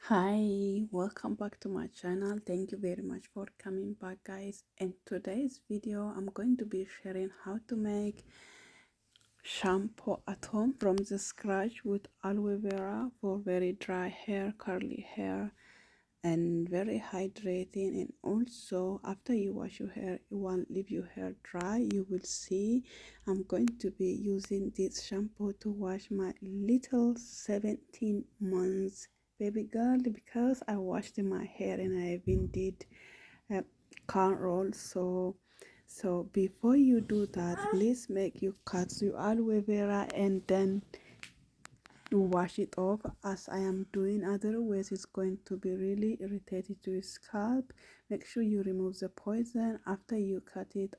Hi, welcome back to my channel. Thank you very much for coming back, guys. In today's video I'm going to be sharing how to make shampoo at home from the scratch with aloe vera for very dry hair, curly hair, and very hydrating. And also after you wash your hair, you won't leave your hair dry. You will see I'm going to be using this shampoo to wash my little 17 months baby girl, because I washed my hair and I even did a curl. So before you do that, please make you cut your aloe vera and then wash it off as I am doing. Otherwise it's going to be really irritated to your scalp. Make sure you remove the poison. After you cut it,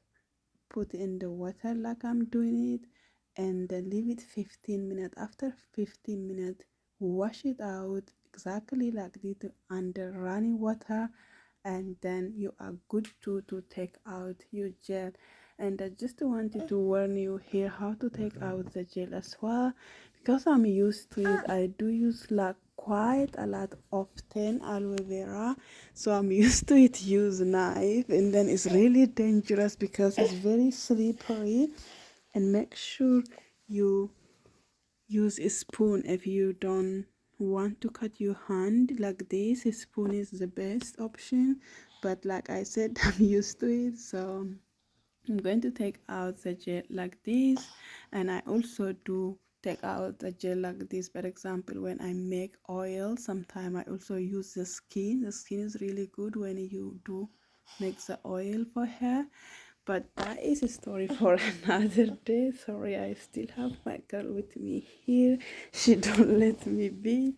put in the water like I'm doing it, and then leave it 15 minutes. After 15 minutes, wash it out exactly like this under running water, and then you are good to take out your gel. And I just wanted to warn you here how to take out the gel as well, because I'm used to it. I do use like quite a lot often aloe vera, so I'm used to it. Use knife, and then it's really dangerous because it's very slippery. And make sure you use a spoon if you don't want to cut your hand like this. A spoon is the best option, but like I said, I'm used to it, so I'm going to take out the gel like this. And I also do take out the gel like this. For example, when I make oil, sometimes I also use the skin. The skin is really good when you do make the oil for hair. But that is a story for another day. Sorry, I still have my girl with me here. She don't let me be.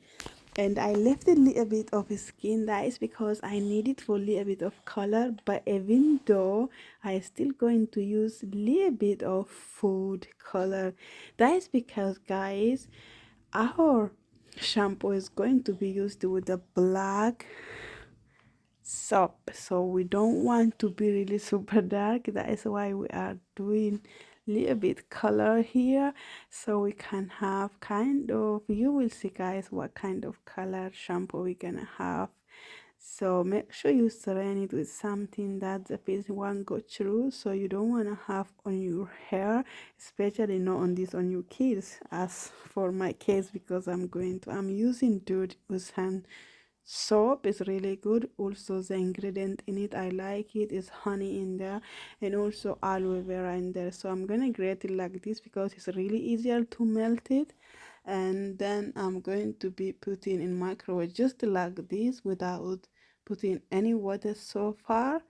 And I left a little bit of skin. That is because I need it for a little bit of color. But even though I still going to use a little bit of food color, that is because, guys, our shampoo is going to be used with the black soap, so we don't want to be really super dark. That is why we are doing little bit color here, so we can have kind of, you will see guys what kind of color shampoo we're gonna have. So make sure you surround it with something that the face won't go through, so you don't want to have on your hair, especially not on this on your kids. As for my case, because I'm using Dude Usan soap, is really good. Also the ingredient in it, I like it, is honey in there and also aloe vera in there. So I'm gonna grate it like this because it's really easier to melt it. And then I'm going to be putting in microwave just like this without putting any water so far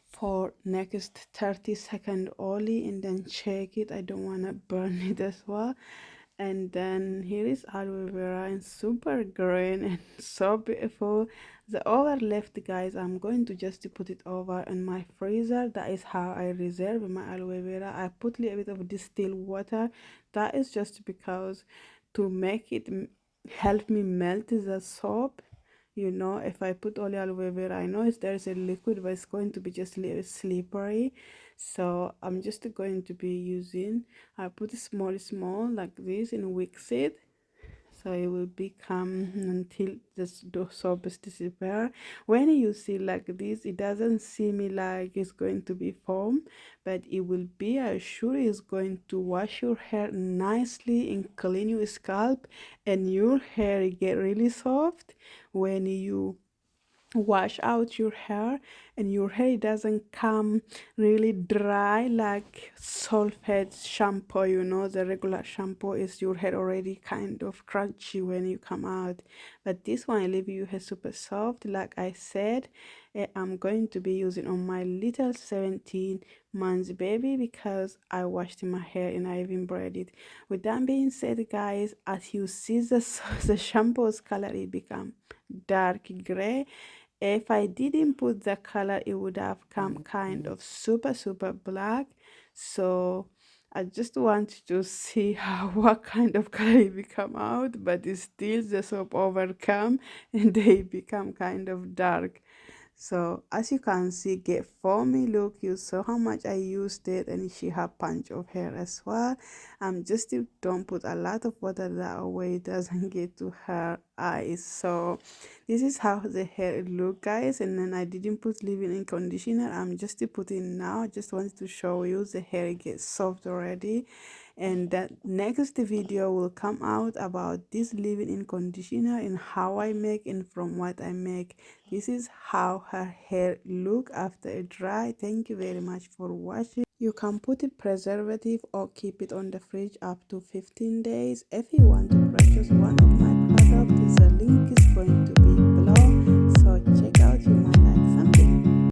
for next 30 seconds only, and then check it. I don't want to burn it as well. And then here is aloe vera and super green and so beautiful. The over left, guys, I'm going to just put it over in my freezer. That is how I reserve my aloe vera. I put a little bit of distilled water. That is just because to make it help me melt the soap. You know, if I put only aloe vera, I know there's a liquid, but it's going to be just a little slippery. So I'm just going to be using, I put small like this and mix it, so it will become until this soap is disappear. When you see like this, it doesn't seem like it's going to be foam, but it will be, I assure you, is going to wash your hair nicely and clean your scalp, and your hair get really soft when you wash out your hair, and your hair doesn't come really dry like sulfate shampoo. You know, the regular shampoo is your hair already kind of crunchy when you come out, but this one leave your hair super soft. Like I said, I'm going to be using on my little 17 months baby because I washed my hair and I even braided it. With that being said, guys, as you see the shampoo's color, it become dark gray. If I didn't put the color, it would have come kind of super black. So I just want to see how what kind of color it become out, but it's still the soap overcome and they become kind of dark. So as you can see, get foamy look. You saw how much I used it, and she had punch of hair as well. Just don't put a lot of water, that way it doesn't get to her eyes. So this is how the hair look, guys. And then I didn't put leave-in conditioner. I'm just putting now. Just wanted to show you the hair gets soft already. And that next video will come out about this leave-in conditioner and how I make and from what I make. This is how her hair look after it dry. Thank you very much for watching. You can put it preservative or keep it on the fridge up to 15 days. If you want to purchase one of my